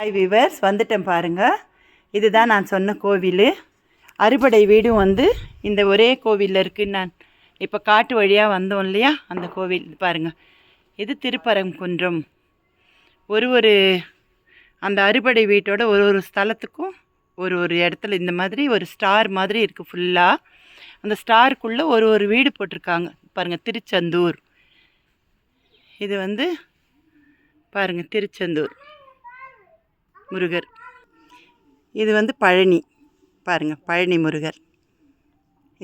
Hi viewers, வந்துட்டேன் பாருங்கள். இதுதான் நான் சொன்ன கோவில். அறுபடை வீடும் வந்து இந்த ஒரே கோவிலில் இருக்குது. நான் இப்போ காட்டு வழியாக வந்தோம் இல்லையா, அந்த கோவில் பாருங்கள். இது திருப்பரங்குன்றம். ஒரு அந்த அறுபடை வீட்டோட ஒரு ஸ்தலத்துக்கும் ஒரு இடத்துல இந்த மாதிரி ஒரு ஸ்டார் மாதிரி இருக்குது ஃபுல்லாக. அந்த ஸ்டாருக்குள்ளே ஒரு வீடு போட்டிருக்காங்க பாருங்கள். திருச்செந்தூர். இது வந்து பாருங்கள், திருச்செந்தூர் முருகர். இது வந்து பழனி பாருங்கள், பழனி முருகர்.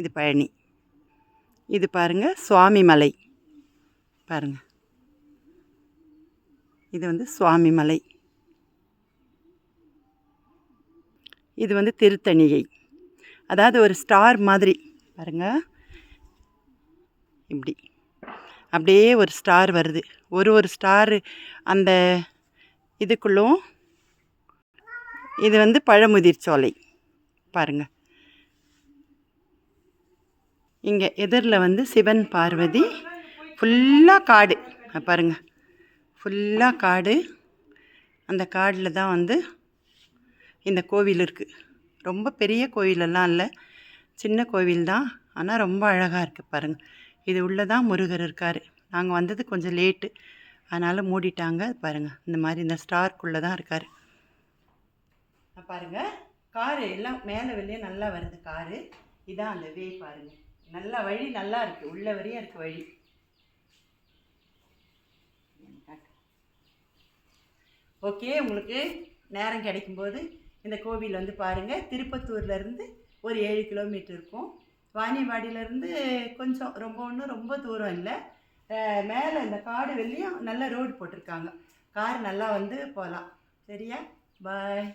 இது பழனி. இது பாருங்கள் சுவாமி மலை பாருங்கள். இது வந்து சுவாமி மலை. இது வந்து திருத்தணிகை. அதாவது ஒரு ஸ்டார் மாதிரி பாருங்கள். இப்படி அப்படியே ஒரு ஸ்டார் வருது. ஒரு ஸ்டாரு அந்த இதுக்குள்ளும். இது வந்து பழமுதிர் சோலை பாருங்கள். இங்கே எதிரில் வந்து சிவன் பார்வதி. ஃபுல்லாக காடு பாருங்கள், ஃபுல்லாக காடு. அந்த காடில் தான் வந்து இந்த கோவில் இருக்குது. ரொம்ப பெரிய கோவிலெல்லாம் இல்லை, சின்ன கோவில் தான். ஆனால் ரொம்ப அழகாக இருக்குது பாருங்கள். இது உள்ளே தான் முருகர் இருக்கார். நாங்கள் வந்தது கொஞ்சம் லேட்டு, அதனால் மூடிட்டாங்க பாருங்கள். இந்த மாதிரி இந்த ஸ்டார்க்குள்ளே தான் இருக்கார் பாருங்கள். காரு எல்லாம் மேலே வெளியே நல்லா வருது காரு. இதான் அந்த வே பாருங்கள். நல்லா வழி நல்லா இருக்குது, உள்ள வரையும் இருக்குது வழி. ஓகே, உங்களுக்கு நேரம் கிடைக்கும்போது இந்த கோவில் வந்து பாருங்கள். திருப்பத்தூர்லேருந்து ஒரு 7 கிலோமீட்டர் இருக்கும். வாணியம்பாடியிலேருந்து கொஞ்சம் ரொம்ப தூரம் இல்லை. மேலே இந்த காடு வெளியும் நல்ல ரோடு போட்டிருக்காங்க. கார் நல்லா வந்து போகலாம். சரியா? பாய்.